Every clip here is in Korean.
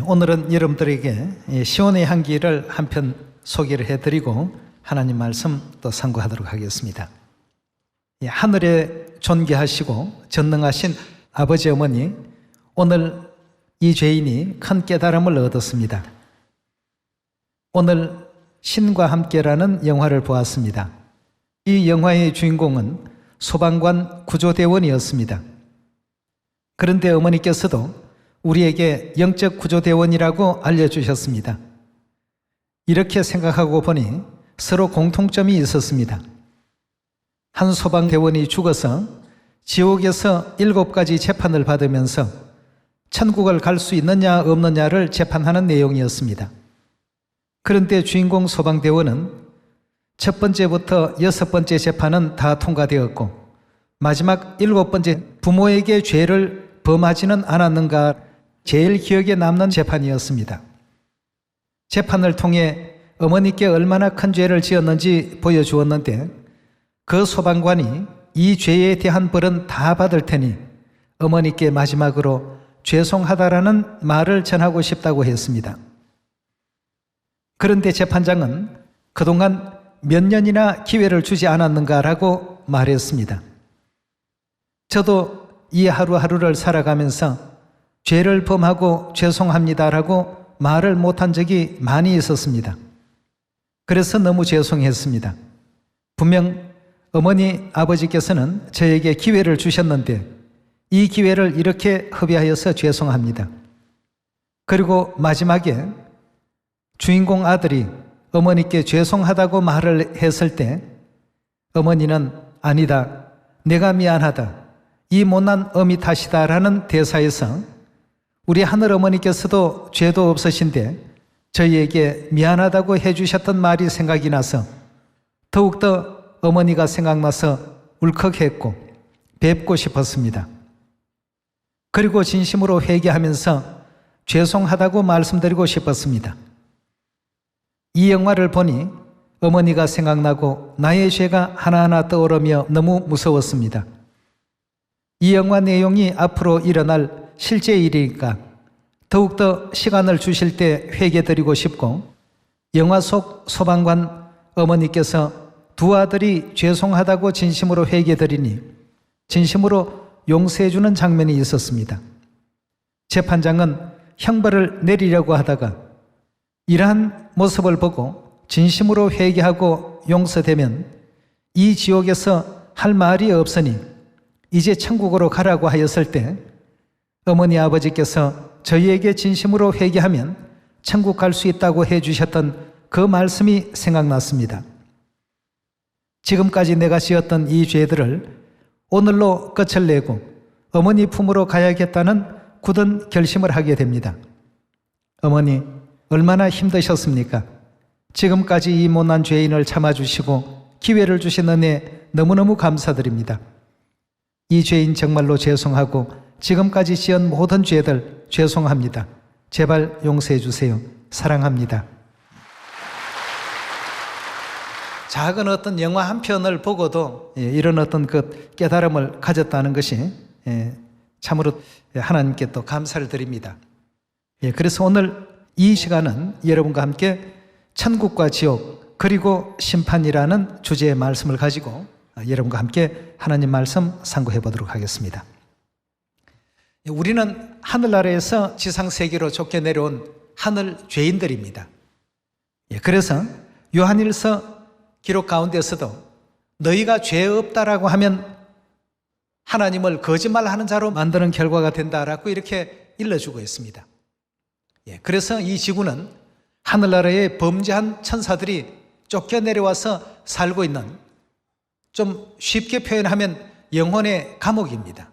오늘은 여러분들에게 시온의 향기를 한편 소개를 해드리고 하나님 말씀 또 상고하도록 하겠습니다. 하늘에 존귀하시고 전능하신 아버지 어머니, 오늘 이 죄인이 큰 깨달음을 얻었습니다. 오늘 신과 함께라는 영화를 보았습니다. 이 영화의 주인공은 소방관 구조대원이었습니다. 그런데 어머니께서도 우리에게 영적 구조대원이라고 알려주셨습니다. 이렇게 생각하고 보니 서로 공통점이 있었습니다. 한 소방대원이 죽어서 지옥에서 7가지 재판을 받으면서 천국을 갈 수 있느냐 없느냐를 재판하는 내용이었습니다. 그런데 주인공 소방대원은 첫 번째부터 6번째 재판은 다 통과되었고 마지막 7번째 부모에게 죄를 범하지는 않았는가 제일 기억에 남는 재판이었습니다. 재판을 통해 어머니께 얼마나 큰 죄를 지었는지 보여주었는데 그 소방관이 이 죄에 대한 벌은 다 받을 테니 어머니께 마지막으로 죄송하다라는 말을 전하고 싶다고 했습니다. 그런데 재판장은 그동안 몇 년이나 기회를 주지 않았는가라고 말했습니다. 저도 이 하루하루를 살아가면서 죄를 범하고 죄송합니다라고 말을 못한 적이 많이 있었습니다. 그래서 너무 죄송했습니다. 분명 어머니 아버지께서는 저에게 기회를 주셨는데 이 기회를 이렇게 허비하여서 죄송합니다. 그리고 마지막에 주인공 아들이 어머니께 죄송하다고 말을 했을 때 어머니는 아니다, 내가 미안하다, 이 못난 어미 탓이다라는 대사에서 우리 하늘 어머니께서도 죄도 없으신데 저희에게 미안하다고 해주셨던 말이 생각이 나서 더욱더 어머니가 생각나서 울컥했고 뵙고 싶었습니다. 그리고 진심으로 회개하면서 죄송하다고 말씀드리고 싶었습니다. 이 영화를 보니 어머니가 생각나고 나의 죄가 하나하나 떠오르며 너무 무서웠습니다. 이 영화 내용이 앞으로 일어날 실제 일이니까 더욱더 시간을 주실 때 회개드리고 싶고 영화 속 소방관 어머니께서 두 아들이 죄송하다고 진심으로 회개드리니 진심으로 용서해주는 장면이 있었습니다. 재판장은 형벌을 내리려고 하다가 이러한 모습을 보고 진심으로 회개하고 용서되면 이 지옥에서 할 말이 없으니 이제 천국으로 가라고 하였을 때 어머니 아버지께서 저희에게 진심으로 회개하면 천국 갈 수 있다고 해주셨던 그 말씀이 생각났습니다. 지금까지 내가 지었던 이 죄들을 오늘로 끝을 내고 어머니 품으로 가야겠다는 굳은 결심을 하게 됩니다. 어머니, 얼마나 힘드셨습니까? 지금까지 이 못난 죄인을 참아주시고 기회를 주신 은혜 너무너무 감사드립니다. 이 죄인 정말로 죄송하고 지금까지 지은 모든 죄들 죄송합니다. 제발 용서해 주세요. 사랑합니다. 작은 어떤 영화 한 편을 보고도 이런 어떤 그 깨달음을 가졌다는 것이 참으로 하나님께 또 감사를 드립니다. 그래서 오늘 이 시간은 여러분과 함께 천국과 지옥 그리고 심판이라는 주제의 말씀을 가지고 여러분과 함께 하나님 말씀 상고해 보도록 하겠습니다. 우리는 하늘나라에서 지상세계로 쫓겨내려온 하늘 죄인들입니다. 그래서 요한일서 기록 가운데서도 너희가 죄 없다라고 하면 하나님을 거짓말하는 자로 만드는 결과가 된다라고 이렇게 일러주고 있습니다. 그래서 이 지구는 하늘나라에 범죄한 천사들이 쫓겨내려와서 살고 있는, 좀 쉽게 표현하면 영혼의 감옥입니다.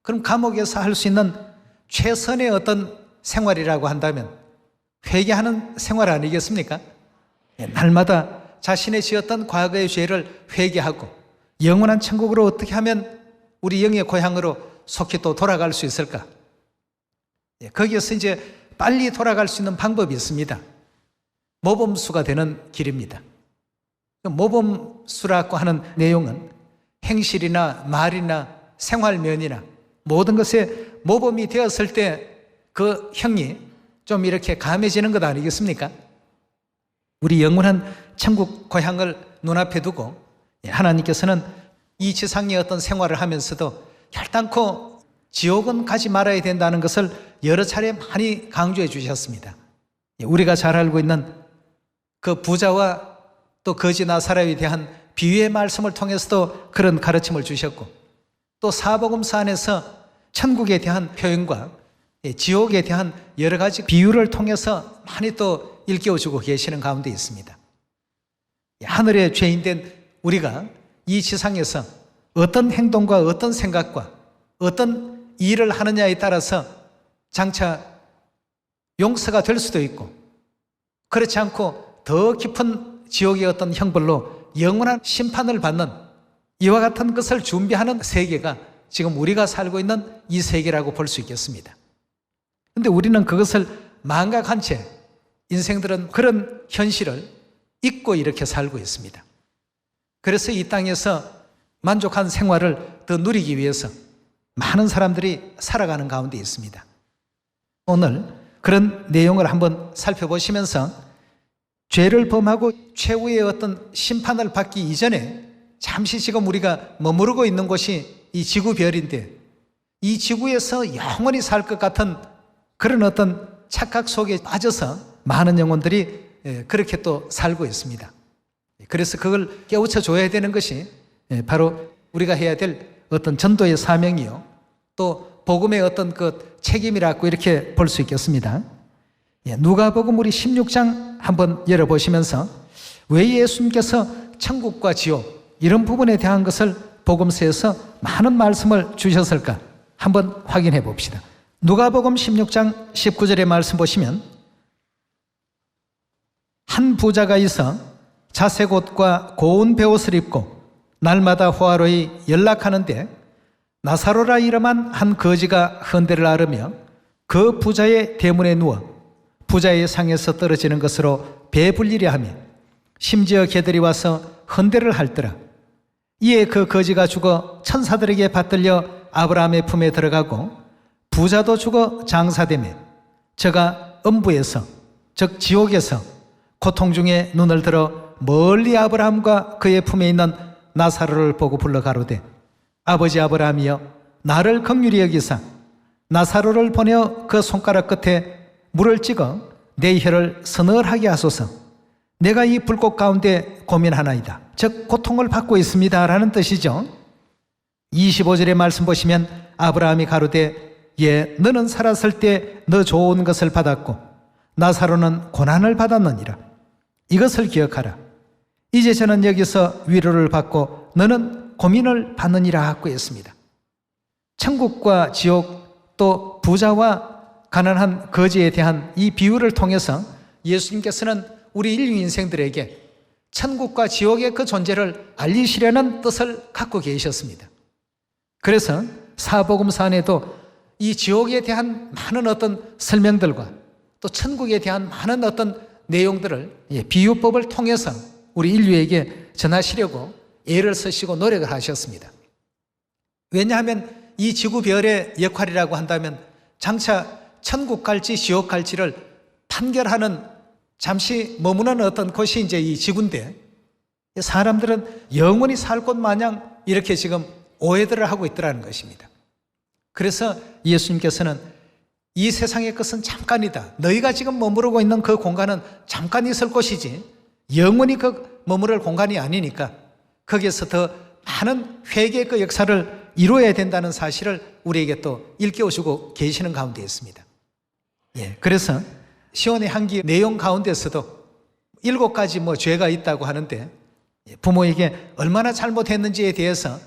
그럼 감옥에서 할 수 있는 최선의 어떤 생활이라고 한다면 회개하는 생활 아니겠습니까? 날마다 자신의 지었던 과거의 죄를 회개하고 영원한 천국으로 어떻게 하면 우리 영의 고향으로 속히 또 돌아갈 수 있을까? 거기에서 이제 빨리 돌아갈 수 있는 방법이 있습니다. 모범수가 되는 길입니다. 모범수라고 하는 내용은 행실이나 말이나 생활면이나 모든 것에 모범이 되었을 때 그 형이 좀 이렇게 감해지는 것 아니겠습니까? 우리 영원한 천국 고향을 눈앞에 두고 하나님께서는 이 지상의 어떤 생활을 하면서도 결단코 지옥은 가지 말아야 된다는 것을 여러 차례 많이 강조해 주셨습니다. 우리가 잘 알고 있는 그 부자와 또 거지 나사로에 대한 비유의 말씀을 통해서도 그런 가르침을 주셨고, 또 사복음서 안에서 천국에 대한 표현과 지옥에 대한 여러 가지 비유를 통해서 많이 또 일깨워주고 계시는 가운데 있습니다. 하늘의 죄인된 우리가 이 지상에서 어떤 행동과 어떤 생각과 어떤 일을 하느냐에 따라서 장차 용서가 될 수도 있고, 그렇지 않고 더 깊은 지옥의 어떤 형벌로 영원한 심판을 받는 이와 같은 것을 준비하는 세계가 지금 우리가 살고 있는 이 세계라고 볼 수 있겠습니다. 그런데 우리는 그것을 망각한 채 인생들은 그런 현실을 잊고 이렇게 살고 있습니다. 그래서 이 땅에서 만족한 생활을 더 누리기 위해서 많은 사람들이 살아가는 가운데 있습니다. 오늘 그런 내용을 한번 살펴보시면서 죄를 범하고 최후의 어떤 심판을 받기 이전에 잠시 지금 우리가 머무르고 있는 곳이 이 지구별인데, 이 지구에서 영원히 살 것 같은 그런 어떤 착각 속에 빠져서 많은 영혼들이 그렇게 또 살고 있습니다. 그래서 그걸 깨우쳐 줘야 되는 것이 바로 우리가 해야 될 어떤 전도의 사명이요, 또 복음의 어떤 그 책임이라고 이렇게 볼 수 있겠습니다. 누가복음 우리 16장 한번 열어보시면서 왜 예수님께서 천국과 지옥 이런 부분에 대한 것을 복음서에서 많은 말씀을 주셨을까 한번 확인해 봅시다. 누가복음 16장 19절의 말씀 보시면, 한 부자가 있어 자색 옷과 고운 베옷을 입고 날마다 호화로이 연락하는데 나사로라 이름한 한 거지가 헌대를 앓으며 그 부자의 대문에 누워 부자의 상에서 떨어지는 것으로 배불리려 하며 심지어 개들이 와서 헌대를 할더라. 이에 그 거지가 죽어 천사들에게 받들려 아브라함의 품에 들어가고 부자도 죽어 장사되며 저가 음부에서 즉 지옥에서 고통 중에 눈을 들어 멀리 아브라함과 그의 품에 있는 나사로를 보고 불러 가로되 아버지 아브라함이여 나를 긍휼히 여기사 나사로를 보내어 그 손가락 끝에 물을 찍어 내 혀를 서늘하게 하소서. 내가 이 불꽃 가운데 고민하나이다. 즉 고통을 받고 있습니다 라는 뜻이죠. 25절의 말씀 보시면 아브라함이 가로되 예 너는 살았을 때 너 좋은 것을 받았고 나사로는 고난을 받았느니라. 이것을 기억하라. 이제 저는 여기서 위로를 받고 너는 고민을 받느니라 하고 했습니다. 천국과 지옥 또 부자와 가난한 거지에 대한 이 비유를 통해서 예수님께서는 우리 인류 인생들에게 천국과 지옥의 그 존재를 알리시려는 뜻을 갖고 계셨습니다. 그래서 사복음서 안에도 이 지옥에 대한 많은 어떤 설명들과 또 천국에 대한 많은 어떤 내용들을 비유법을 통해서 우리 인류에게 전하시려고 애를 쓰시고 노력을 하셨습니다. 왜냐하면 이 지구별의 역할이라고 한다면 장차 천국 갈지 지옥 갈지를 판결하는 잠시 머무는 어떤 곳이 이제 이 지구인데, 사람들은 영원히 살 곳 마냥 이렇게 지금 오해들을 하고 있더라는 것입니다. 그래서 예수님께서는 이 세상의 것은 잠깐이다. 너희가 지금 머무르고 있는 그 공간은 잠깐 있을 곳이지 영원히 그 머무를 공간이 아니니까 거기에서 더 많은 회개의 그 역사를 이루어야 된다는 사실을 우리에게 또 일깨워주고 계시는 가운데 있습니다. 그래서 시온의 향기 내용 가운데서도 7가지 죄가 있다고 하는데 부모에게 얼마나 잘못했는지에 대해서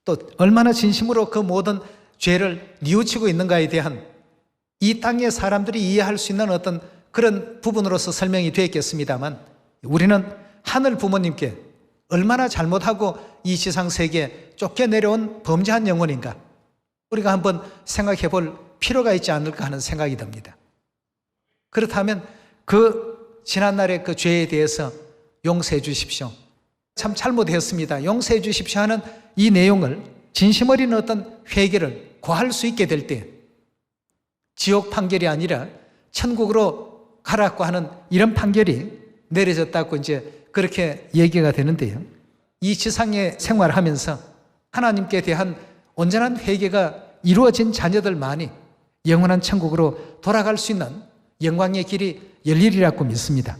또 얼마나 진심으로 그 모든 죄를 뉘우치고 있는가에 대한 이 땅의 사람들이 이해할 수 있는 어떤 그런 부분으로서 설명이 되었겠습니다만, 우리는 하늘 부모님께 얼마나 잘못하고 이 지상세계에 쫓겨내려온 범죄한 영혼인가 우리가 한번 생각해 볼 필요가 있지 않을까 하는 생각이 듭니다. 그렇다면 그 지난날의 그 죄에 대해서 용서해 주십시오, 참 잘못했습니다, 용서해 주십시오 하는 이 내용을 진심 어린 어떤 회개를 구할 수 있게 될 때 지옥 판결이 아니라 천국으로 가라고 하는 이런 판결이 내려졌다고 이제 그렇게 얘기가 되는데요. 이 지상에 생활하면서 하나님께 대한 온전한 회개가 이루어진 자녀들만이 영원한 천국으로 돌아갈 수 있는 영광의 길이 열리리라고 믿습니다.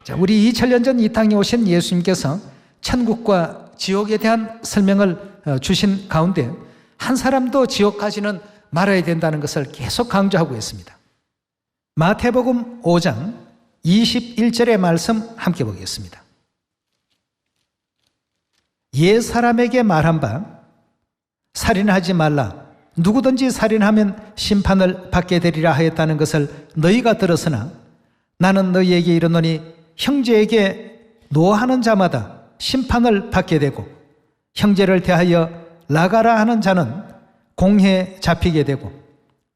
자, 우리 2000년 전 이 땅에 오신 예수님께서 천국과 지옥에 대한 설명을 주신 가운데 한 사람도 지옥 가지는 말아야 된다는 것을 계속 강조하고 있습니다. 마태복음 5장 21절의 말씀 함께 보겠습니다. 옛 사람에게 말한 바 살인하지 말라, 누구든지 살인하면 심판을 받게 되리라 하였다는 것을 너희가 들었으나 나는 너희에게 이르노니 형제에게 노하는 자마다 심판을 받게 되고 형제를 대하여 나가라 하는 자는 공회에 잡히게 되고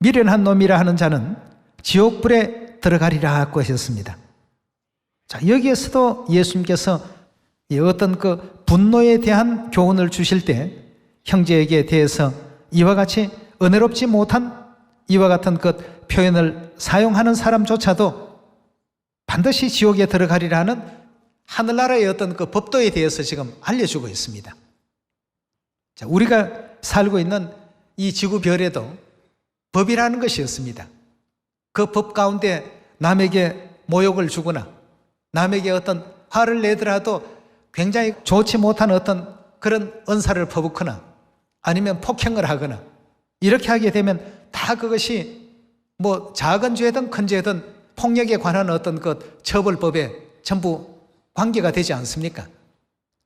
미련한 놈이라 하는 자는 지옥불에 들어가리라 하고 하셨습니다. 자, 여기에서도 예수님께서 어떤 그 분노에 대한 교훈을 주실 때 형제에게 대해서 이와 같이 은혜롭지 못한 이와 같은 그 표현을 사용하는 사람조차도 반드시 지옥에 들어가리라 하는 하늘나라의 어떤 그 법도에 대해서 지금 알려주고 있습니다. 자, 우리가 살고 있는 이 지구별에도 법이라는 것이 있습니다. 그 법 가운데 남에게 모욕을 주거나 남에게 어떤 화를 내더라도 굉장히 좋지 못한 어떤 그런 언사를 퍼붓거나 아니면 폭행을 하거나 이렇게 하게 되면 다 그것이 뭐 작은 죄든 큰 죄든 폭력에 관한 어떤 그 처벌법에 전부 관계가 되지 않습니까?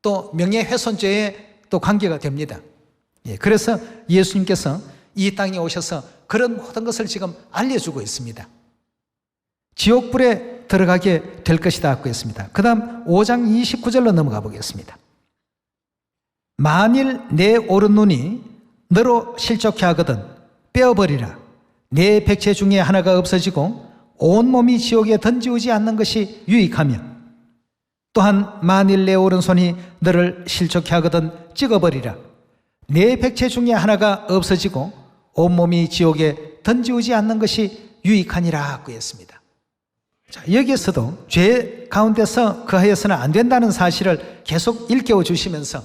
또 명예훼손죄에 또 관계가 됩니다. 예, 그래서 예수님께서 이 땅에 오셔서 그런 모든 것을 지금 알려주고 있습니다. 지옥불에 들어가게 될 것이다 하고 했습니다. 그 다음 5장 29절로 넘어가 보겠습니다. 만일 내 오른눈이 너로 실족해 하거든 빼어버리라. 내 백체 중에 하나가 없어지고 온몸이 지옥에 던지우지 않는 것이 유익하며 또한 만일 내 오른손이 너를 실족해 하거든 찍어버리라. 내 백체 중에 하나가 없어지고 온몸이 지옥에 던지우지 않는 것이 유익하니라 하고 했습니다. 자, 여기에서도 죄 가운데서 거하여서는 안 된다는 사실을 계속 일깨워 주시면서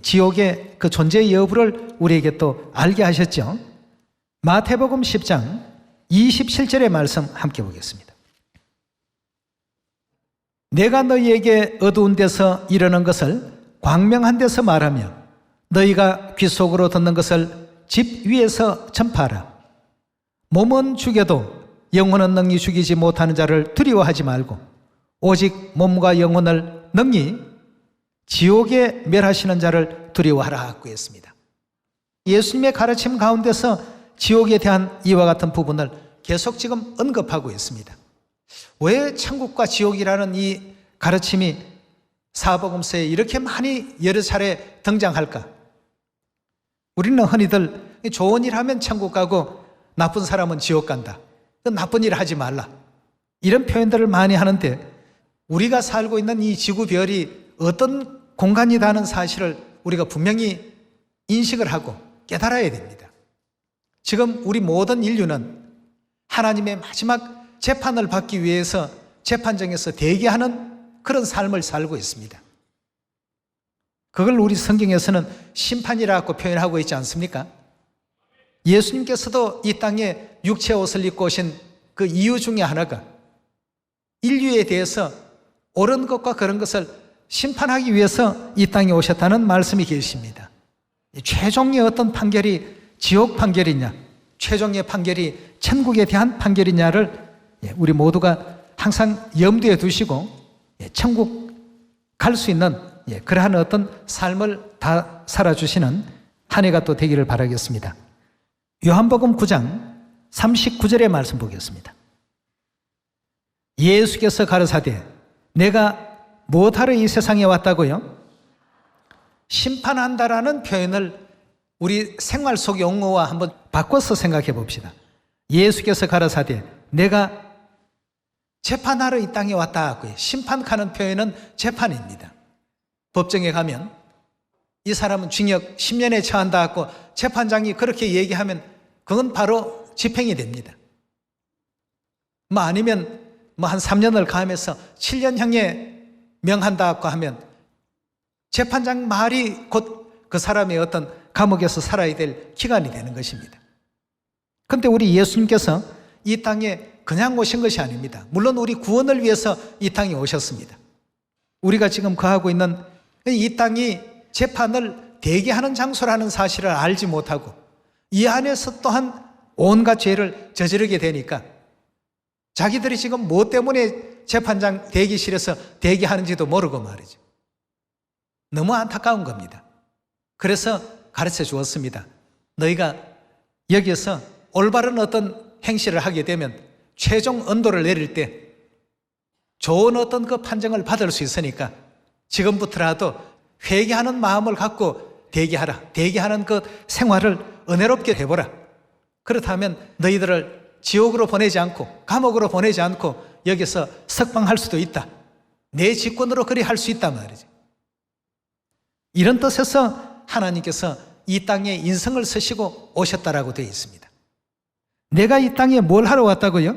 지옥의 그 존재 여부를 우리에게 또 알게 하셨죠. 마태복음 10장 27절의 말씀 함께 보겠습니다. 내가 너희에게 어두운 데서 이르는 것을 광명한 데서 말하며 너희가 귀 속으로 듣는 것을 집 위에서 전파하라. 몸은 죽여도 영혼은 능히 죽이지 못하는 자를 두려워하지 말고 오직 몸과 영혼을 능히 지옥에 멸하시는 자를 두려워하라 하고 했습니다. 예수님의 가르침 가운데서 지옥에 대한 이와 같은 부분을 계속 지금 언급하고 있습니다. 왜 천국과 지옥이라는 이 가르침이 사복음서에 이렇게 많이 여러 차례 등장할까? 우리는 흔히들 좋은 일 하면 천국 가고 나쁜 사람은 지옥 간다. 나쁜 일 하지 말라. 이런 표현들을 많이 하는데 우리가 살고 있는 이 지구별이 어떤 공간이라는 사실을 우리가 분명히 인식을 하고 깨달아야 됩니다. 지금 우리 모든 인류는 하나님의 마지막 재판을 받기 위해서 재판정에서 대기하는 그런 삶을 살고 있습니다. 그걸 우리 성경에서는 심판이라고 표현하고 있지 않습니까? 예수님께서도 이 땅에 육체 옷을 입고 오신 그 이유 중에 하나가 인류에 대해서 옳은 것과 그런 것을 심판하기 위해서 이 땅에 오셨다는 말씀이 계십니다. 최종의 어떤 판결이 지옥 판결이냐, 최종의 판결이 천국에 대한 판결이냐를 우리 모두가 항상 염두에 두시고 천국 갈 수 있는 그러한 어떤 삶을 다 살아주시는 한 해가 또 되기를 바라겠습니다. 요한복음 9장 39절의 말씀 보겠습니다. 예수께서 가르사대 내가 무엇하러 이 세상에 왔다고요? 심판한다라는 표현을 우리 생활 속 용어와 한번 바꿔서 생각해 봅시다. 예수께서 가르사대 내가 재판하러 이 땅에 왔다고요. 심판하는 표현은 재판입니다. 법정에 가면 이 사람은 징역 10년에 처한다 하고 재판장이 그렇게 얘기하면 그건 바로 집행이 됩니다. 아니면 한 3년을 가하면서 7년형에 명한다고 하면 재판장 말이 곧 그 사람의 어떤 감옥에서 살아야 될 기간이 되는 것입니다. 그런데 우리 예수님께서 이 땅에 그냥 오신 것이 아닙니다. 물론 우리 구원을 위해서 이 땅에 오셨습니다. 우리가 지금 거하고 있는 이 땅이 재판을 대기하는 장소라는 사실을 알지 못하고 이 안에서 또한 온갖 죄를 저지르게 되니까 자기들이 지금 뭐 때문에 재판장 대기실에서 대기하는지도 모르고 말이죠. 너무 안타까운 겁니다. 그래서 가르쳐 주었습니다. 너희가 여기에서 올바른 어떤 행실을 하게 되면 최종 언도를 내릴 때 좋은 어떤 그 판정을 받을 수 있으니까 지금부터라도 회개하는 마음을 갖고 대기하라. 대기하는 그 생활을 은혜롭게 해보라. 그렇다면 너희들을 지옥으로 보내지 않고 감옥으로 보내지 않고 여기서 석방할 수도 있다. 내 직권으로 그리 할 수 있단 말이죠. 이런 뜻에서 하나님께서 이 땅에 인성을 쓰시고 오셨다라고 되어 있습니다. 내가 이 땅에 뭘 하러 왔다고요?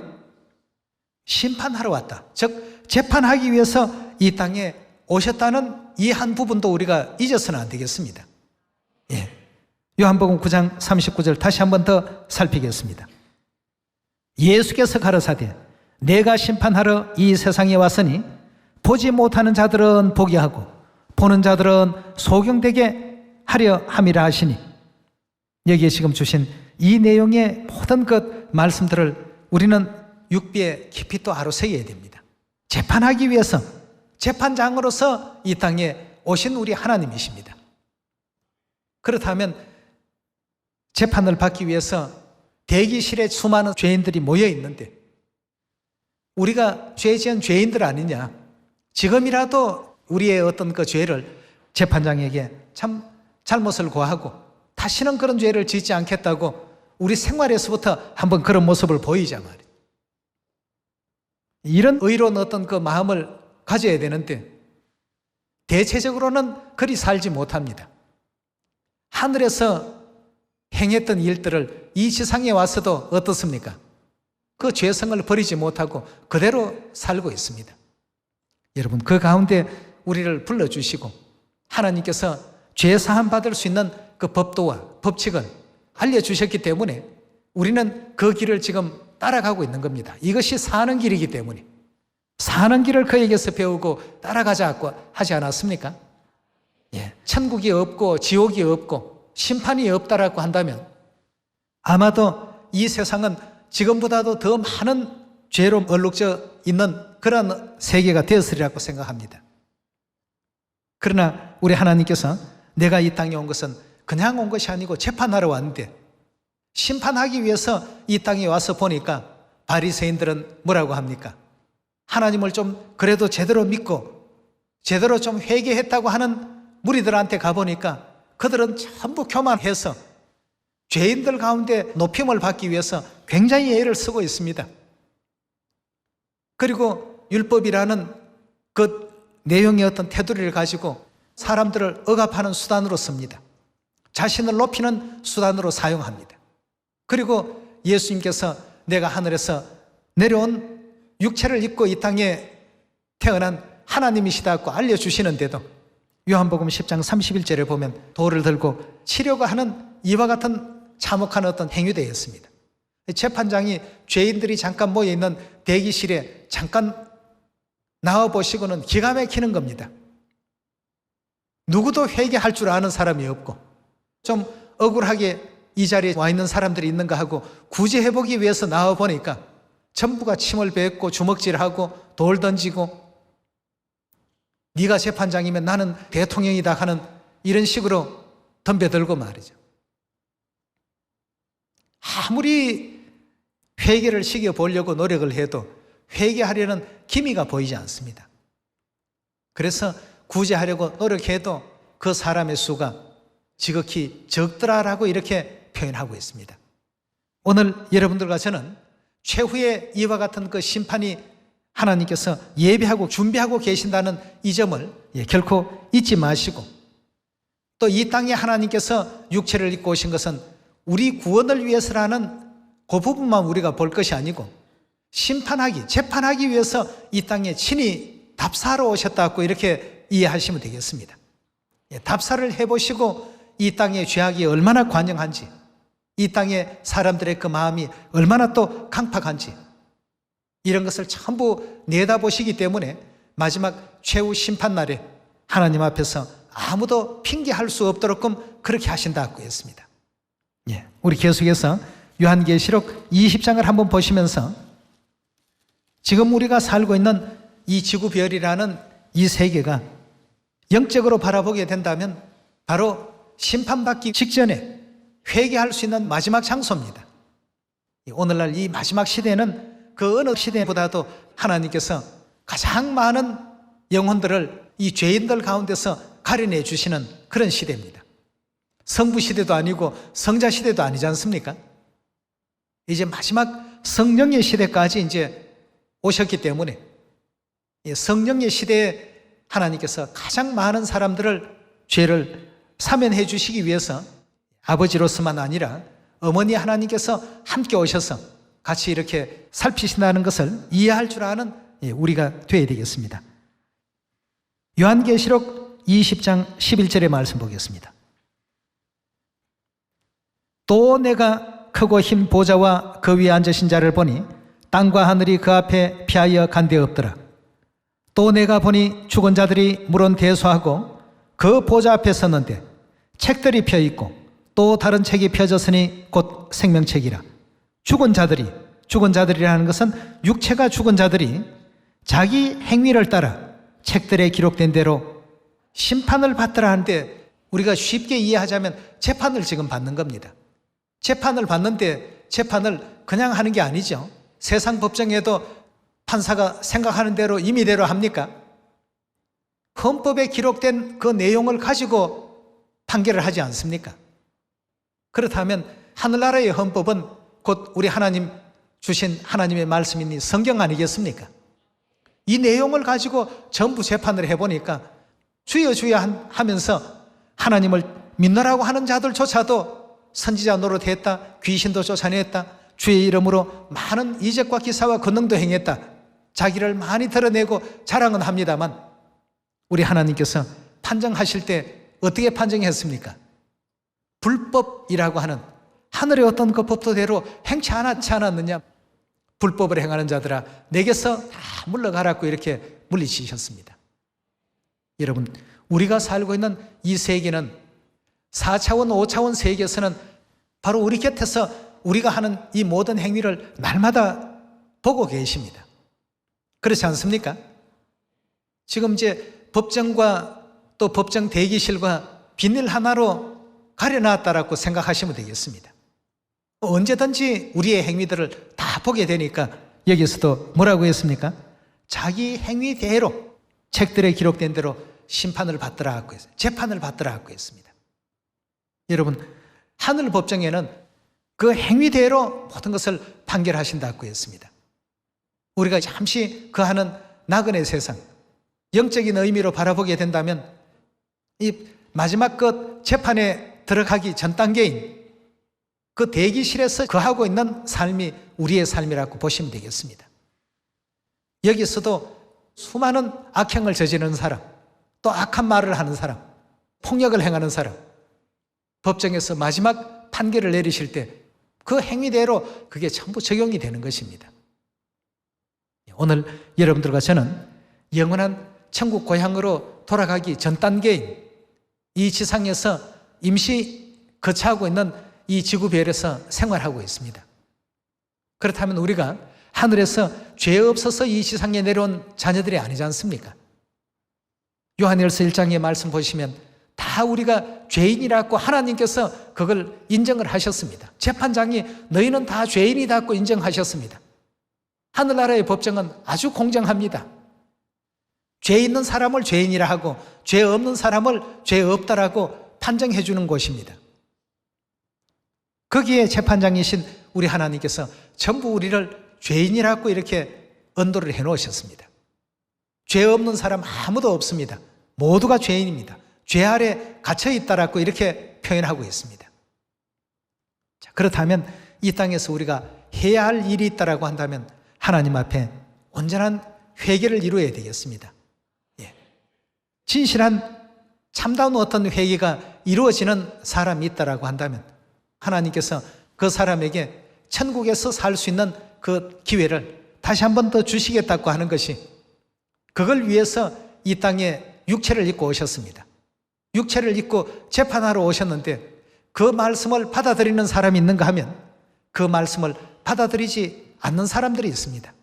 심판하러 왔다. 즉 재판하기 위해서 이 땅에 오셨다는 이 한 부분도 우리가 잊어서는 안 되겠습니다. 예. 요한복음 9장 39절 다시 한 번 더 살피겠습니다. 예수께서 가라사대 내가 심판하러 이 세상에 왔으니 보지 못하는 자들은 보게 하고 보는 자들은 소경되게 하려 함이라 하시니, 여기에 지금 주신 이 내용의 모든 것 말씀들을 우리는 육비에 깊이 또 아로새겨야 됩니다. 재판하기 위해서 재판장으로서 이 땅에 오신 우리 하나님이십니다. 그렇다면 재판을 받기 위해서 대기실에 수많은 죄인들이 모여 있는데 우리가 죄 지은 죄인들 아니냐, 지금이라도 우리의 어떤 그 죄를 재판장에게 참 잘못을 고하고 다시는 그런 죄를 짓지 않겠다고 우리 생활에서부터 한번 그런 모습을 보이자 말이에요. 이런 의로운 어떤 그 마음을 가져야 되는데 대체적으로는 그리 살지 못합니다. 하늘에서 행했던 일들을 이 지상에 와서도 어떻습니까? 그 죄성을 버리지 못하고 그대로 살고 있습니다. 여러분, 그 가운데 우리를 불러주시고 하나님께서 죄 사함 받을 수 있는 그 법도와 법칙을 알려주셨기 때문에 우리는 그 길을 지금 따라가고 있는 겁니다. 이것이 사는 길이기 때문에 사는 길을 그에게서 배우고 따라가자고 하지 않았습니까? 예, 천국이 없고 지옥이 없고 심판이 없다라고 한다면 아마도 이 세상은 지금보다도 더 많은 죄로 얼룩져 있는 그런 세계가 되었으리라고 생각합니다. 그러나 우리 하나님께서 내가 이 땅에 온 것은 그냥 온 것이 아니고 재판하러 왔는데 심판하기 위해서 이 땅에 와서 보니까 바리새인들은 뭐라고 합니까? 하나님을 좀 그래도 제대로 믿고 제대로 좀 회개했다고 하는 무리들한테 가보니까 그들은 전부 교만해서 죄인들 가운데 높임을 받기 위해서 굉장히 애를 쓰고 있습니다. 그리고 율법이라는 그 내용의 어떤 테두리를 가지고 사람들을 억압하는 수단으로 씁니다. 자신을 높이는 수단으로 사용합니다. 그리고 예수님께서 내가 하늘에서 내려온 육체를 입고 이 땅에 태어난 하나님이시다고 알려주시는데도 요한복음 10장 31절에 보면 돌을 들고 치려고 하는 이와 같은 참혹한 어떤 행위되었습니다. 재판장이 죄인들이 잠깐 모여있는 대기실에 잠깐 나와보시고는 기가 막히는 겁니다. 누구도 회개할 줄 아는 사람이 없고 좀 억울하게 이 자리에 와 있는 사람들이 있는가 하고 구제해보기 위해서 나와보니까 전부가 침을 뱉고 주먹질하고 돌 던지고 네가 재판장이면 나는 대통령이다 하는 이런 식으로 덤벼들고 말이죠. 아무리 회개를 시켜보려고 노력을 해도 회개하려는 기미가 보이지 않습니다. 그래서 구제하려고 노력해도 그 사람의 수가 지극히 적더라라고 이렇게 표현하고 있습니다. 오늘 여러분들과 저는 최후의 이와 같은 그 심판이 하나님께서 예비하고 준비하고 계신다는 이 점을 결코 잊지 마시고 또 이 땅에 하나님께서 육체를 입고 오신 것은 우리 구원을 위해서라는 그 부분만 우리가 볼 것이 아니고 심판하기, 재판하기 위해서 이 땅에 친히 답사하러 오셨다고 이렇게 이해하시면 되겠습니다. 답사를 해보시고 이 땅의 죄악이 얼마나 관영한지, 이 땅의 사람들의 그 마음이 얼마나 또 강팍한지, 이런 것을 전부 내다보시기 때문에 마지막 최후 심판날에 하나님 앞에서 아무도 핑계할 수 없도록끔 그렇게 하신다고 했습니다. 우리 계속해서 요한계시록 20장을 한번 보시면서 지금 우리가 살고 있는 이 지구별이라는 이 세계가 영적으로 바라보게 된다면 바로 심판받기 직전에 회개할 수 있는 마지막 장소입니다. 오늘날 이 마지막 시대는 그 어느 시대보다도 하나님께서 가장 많은 영혼들을 이 죄인들 가운데서 가려내 주시는 그런 시대입니다. 성부 시대도 아니고 성자 시대도 아니지 않습니까? 이제 마지막 성령의 시대까지 이제 오셨기 때문에 성령의 시대에 하나님께서 가장 많은 사람들을 죄를 사면해 주시기 위해서 아버지로서만 아니라 어머니 하나님께서 함께 오셔서 같이 이렇게 살피신다는 것을 이해할 줄 아는 우리가 되어야 되겠습니다. 요한계시록 20장 11절의 말씀 보겠습니다. 또 내가 크고 흰 보좌와 그 위에 앉으신 자를 보니 땅과 하늘이 그 앞에 피하여 간 데 없더라. 또 내가 보니 죽은 자들이 물은 대소하고 그 보좌 앞에 섰는데 책들이 펴 있고 또 다른 책이 펴졌으니 곧 생명책이라. 죽은 자들이라는 것은 육체가 죽은 자들이 자기 행위를 따라 책들에 기록된 대로 심판을 받더라 하는데, 우리가 쉽게 이해하자면 재판을 지금 받는 겁니다. 재판을 받는데 재판을 그냥 하는 게 아니죠. 세상 법정에도 판사가 생각하는 대로 임의대로 합니까? 헌법에 기록된 그 내용을 가지고 판결을 하지 않습니까? 그렇다면 하늘나라의 헌법은 곧 우리 하나님 주신 하나님의 말씀이니 성경 아니겠습니까? 이 내용을 가지고 전부 재판을 해보니까 주여 주여 하면서 하나님을 믿노라고 하는 자들조차도 선지자 노릇했다, 귀신도 쫓아냈다, 주의 이름으로 많은 이적과 기사와 권능도 행했다, 자기를 많이 드러내고 자랑은 합니다만 우리 하나님께서 판정하실 때 어떻게 판정했습니까? 불법이라고 하는 하늘의 어떤 그 법도대로 행치 않았느냐, 불법을 행하는 자들아 내게서 다 물러가라고 이렇게 물리치셨습니다. 여러분, 우리가 살고 있는 이 세계는 4차원, 5차원 세계에서는 바로 우리 곁에서 우리가 하는 이 모든 행위를 날마다 보고 계십니다. 그렇지 않습니까? 지금 이제 법정과 또 법정 대기실과 비닐 하나로 가려놨다라고 생각하시면 되겠습니다. 언제든지 우리의 행위들을 다 보게 되니까 여기서도 뭐라고 했습니까? 자기 행위대로 책들에 기록된 대로 심판을 받더라고 했어요. 재판을 받더라고 했습니다. 여러분, 하늘 법정에는 그 행위대로 모든 것을 판결하신다고 했습니다. 우리가 잠시 그 하는 나그네 세상, 영적인 의미로 바라보게 된다면 이 마지막 그 재판에 들어가기 전 단계인 그 대기실에서 거하고 있는 삶이 우리의 삶이라고 보시면 되겠습니다. 여기서도 수많은 악행을 저지르는 사람, 또 악한 말을 하는 사람, 폭력을 행하는 사람, 법정에서 마지막 판결을 내리실 때 그 행위대로 그게 전부 적용이 되는 것입니다. 오늘 여러분들과 저는 영원한 천국 고향으로 돌아가기 전 단계인 이 지상에서 임시 거처하고 있는 이 지구별에서 생활하고 있습니다. 그렇다면 우리가 하늘에서 죄 없어서 이 지상에 내려온 자녀들이 아니지 않습니까? 요한일서 1장의 말씀 보시면 다 우리가 죄인이라고 하나님께서 그걸 인정을 하셨습니다. 재판장이 너희는 다 죄인이라고 인정하셨습니다. 하늘나라의 법정은 아주 공정합니다. 죄 있는 사람을 죄인이라 하고 죄 없는 사람을 죄 없다라고 판정해 주는 곳입니다. 거기에 재판장이신 우리 하나님께서 전부 우리를 죄인이라고 이렇게 언도를 해놓으셨습니다. 죄 없는 사람 아무도 없습니다. 모두가 죄인입니다. 죄 아래 갇혀 있다라고 이렇게 표현하고 있습니다. 자, 그렇다면 이 땅에서 우리가 해야 할 일이 있다라고 한다면 하나님 앞에 온전한 회개를 이루어야 되겠습니다. 예. 진실한 참다운 어떤 회개가 이루어지는 사람이 있다라고 한다면 하나님께서 그 사람에게 천국에서 살 수 있는 그 기회를 다시 한 번 더 주시겠다고 하는 것이, 그걸 위해서 이 땅에 육체를 입고 오셨습니다. 육체를 입고 재판하러 오셨는데 그 말씀을 받아들이는 사람이 있는가 하면 그 말씀을 받아들이지 않는 사람들이 있습니다.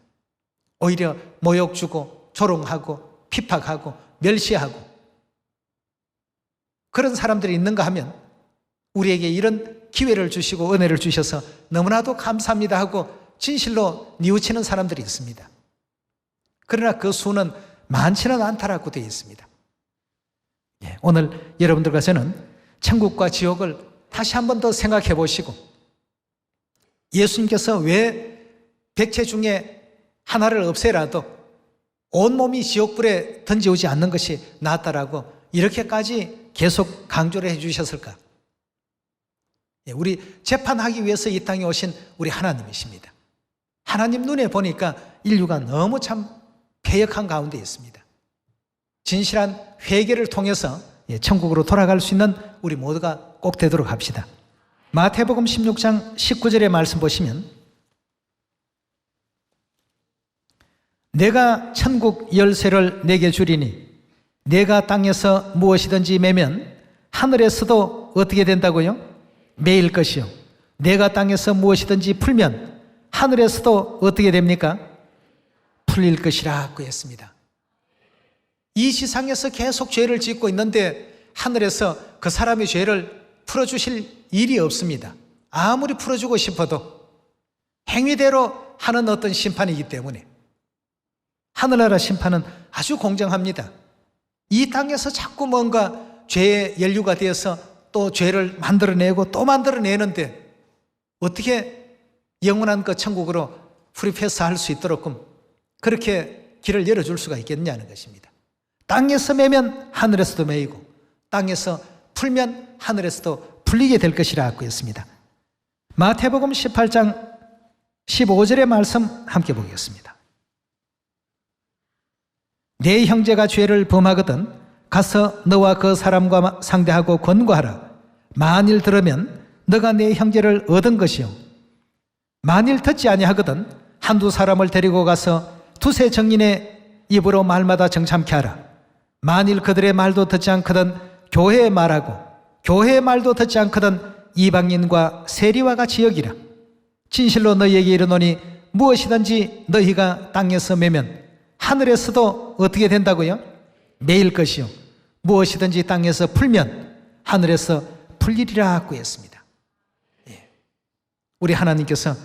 오히려 모욕 주고 조롱하고 핍박하고 멸시하고 그런 사람들이 있는가 하면 우리에게 이런 기회를 주시고 은혜를 주셔서 너무나도 감사합니다 하고 진실로 뉘우치는 사람들이 있습니다. 그러나 그 수는 많지는 않다라고 되어 있습니다. 예, 오늘 여러분들과 저는 천국과 지옥을 다시 한 번 더 생각해 보시고 예수님께서 왜 백체 중에 하나를 없애라도 온몸이 지옥불에 던져오지 않는 것이 낫다라고 이렇게까지 계속 강조를 해 주셨을까? 예, 우리 재판하기 위해서 이 땅에 오신 우리 하나님이십니다. 하나님 눈에 보니까 인류가 너무 참 패역한 가운데 있습니다. 진실한 회개를 통해서 천국으로 돌아갈 수 있는 우리 모두가 꼭 되도록 합시다. 마태복음 16장 19절의 말씀 보시면 내가 천국 열쇠를 내게 주리니 내가 땅에서 무엇이든지 매면 하늘에서도 어떻게 된다고요? 매일 것이요. 내가 땅에서 무엇이든지 풀면 하늘에서도 어떻게 됩니까? 풀릴 것이라고 했습니다. 이 세상에서 계속 죄를 짓고 있는데 하늘에서 그 사람의 죄를 풀어주실 일이 없습니다. 아무리 풀어주고 싶어도 행위대로 하는 어떤 심판이기 때문에 하늘나라 심판은 아주 공정합니다. 이 땅에서 자꾸 뭔가 죄의 연류가 되어서 또 죄를 만들어내고 또 만들어내는데 어떻게 영원한 그 천국으로 프리패스 할 수 있도록 그렇게 길을 열어줄 수가 있겠냐는 것입니다. 땅에서 매면 하늘에서도 매이고 땅에서 풀면 하늘에서도 풀리게 될 것이라고 했습니다. 마태복음 18장 15절의 말씀 함께 보겠습니다. 내 형제가 죄를 범하거든 가서 너와 그 사람과 상대하고 권고하라. 만일 들으면 너가 내 형제를 얻은 것이요 만일 듣지 아니하거든 한두 사람을 데리고 가서 두세 정인의 입으로 말마다 정참케 하라. 만일 그들의 말도 듣지 않거든 교회의 말하고 교회의 말도 듣지 않거든 이방인과 세리와 같이 여기라. 진실로 너희에게 이르노니 무엇이든지 너희가 땅에서 매면 하늘에서도 어떻게 된다고요? 매일 것이요 무엇이든지 땅에서 풀면 하늘에서 풀리리라고 했습니다. 예. 우리 하나님께서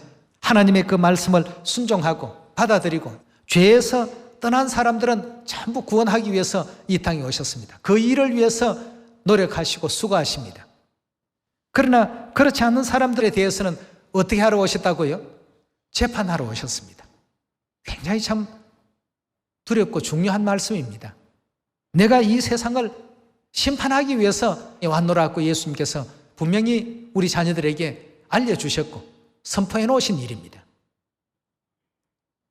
하나님의 그 말씀을 순종하고 받아들이고 죄에서 떠난 사람들은 전부 구원하기 위해서 이 땅에 오셨습니다. 그 일을 위해서 노력하시고 수고하십니다. 그러나 그렇지 않는 사람들에 대해서는 어떻게 하러 오셨다고요? 재판하러 오셨습니다. 굉장히 참 두렵고 중요한 말씀입니다. 내가 이 세상을 심판하기 위해서 왔노라고 예수님께서 분명히 우리 자녀들에게 알려주셨고 선포해 놓으신 일입니다.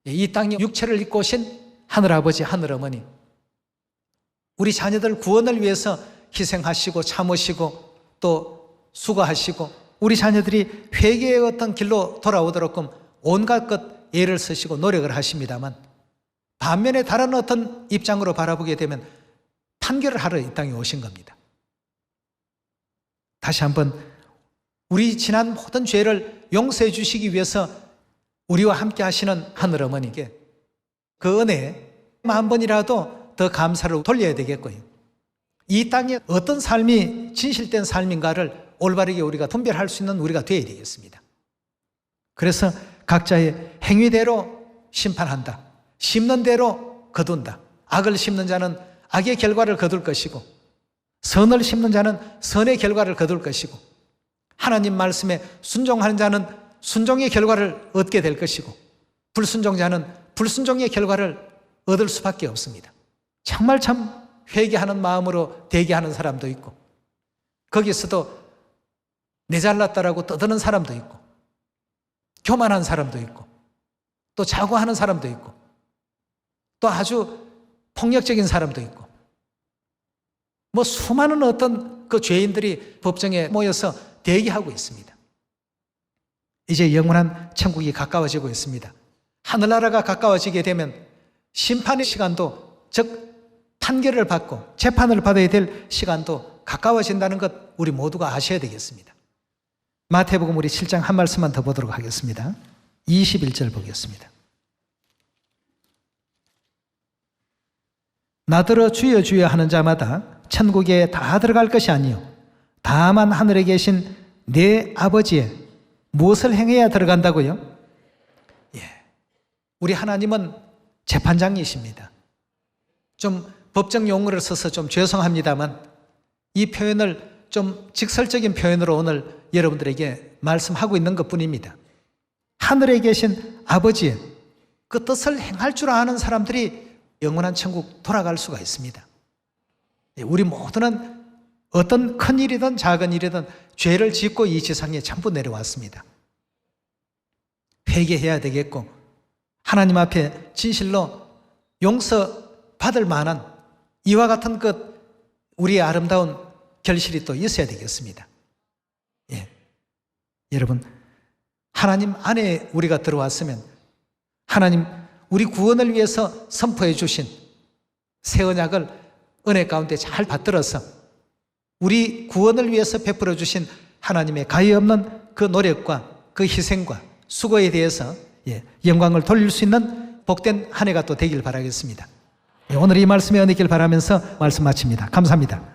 이 땅에 육체를 입고 오신 하늘아버지 하늘어머니 우리 자녀들 구원을 위해서 희생하시고 참으시고 또 수고하시고 우리 자녀들이 회개의 어떤 길로 돌아오도록 온갖 것 애를 쓰시고 노력을 하십니다만 반면에 다른 어떤 입장으로 바라보게 되면 판결을 하러 이 땅에 오신 겁니다. 다시 한번 우리 지난 모든 죄를 용서해 주시기 위해서 우리와 함께 하시는 하늘어머니께 그 은혜에 한 번이라도 더 감사를 돌려야 되겠고요. 이 땅에 어떤 삶이 진실된 삶인가를 올바르게 우리가 분별할 수 있는 우리가 되어야 되겠습니다. 그래서 각자의 행위대로 심판한다. 심는 대로 거둔다. 악을 심는 자는 악의 결과를 거둘 것이고 선을 심는 자는 선의 결과를 거둘 것이고 하나님 말씀에 순종하는 자는 순종의 결과를 얻게 될 것이고 불순종자는 불순종의 결과를 얻을 수밖에 없습니다. 정말 참 회개하는 마음으로 대기하는 사람도 있고 거기서도 내 잘났다라고 떠드는 사람도 있고 교만한 사람도 있고 또 자고하는 사람도 있고, 또 아주 폭력적인 사람도 있고, 뭐 수많은 어떤 그 죄인들이 법정에 모여서 대기하고 있습니다. 이제 영원한 천국이 가까워지고 있습니다. 하늘나라가 가까워지게 되면 심판의 시간도, 즉 판결을 받고 재판을 받아야 될 시간도 가까워진다는 것 우리 모두가 아셔야 되겠습니다. 마태복음 우리 7장 한 말씀만 더 보도록 하겠습니다. 21절 보겠습니다. 나더러 주여 주여 하는 자마다 천국에 다 들어갈 것이 아니요 다만 하늘에 계신 내 아버지의 무엇을 행해야 들어간다고요? 우리 하나님은 재판장이십니다. 좀 법정 용어를 써서 좀 죄송합니다만 이 표현을 좀 직설적인 표현으로 오늘 여러분들에게 말씀하고 있는 것뿐입니다. 하늘에 계신 아버지의 그 뜻을 행할 줄 아는 사람들이 영원한 천국 돌아갈 수가 있습니다. 우리 모두는 어떤 큰 일이든 작은 일이든 죄를 짓고 이 지상에 전부 내려왔습니다. 회개해야 되겠고 하나님 앞에 진실로 용서받을 만한 이와 같은 것 우리의 아름다운 결실이 또 있어야 되겠습니다. 여러분, 하나님 안에 우리가 들어왔으면 하나님 우리 구원을 위해서 선포해 주신 새 언약을 은혜 가운데 잘 받들어서 우리 구원을 위해서 베풀어 주신 하나님의 가히 없는 그 노력과 그 희생과 수고에 대해서 영광을 돌릴 수 있는 복된 한 해가 또 되길 바라겠습니다. 오늘 이 말씀에 은혜길 바라면서 말씀 마칩니다. 감사합니다.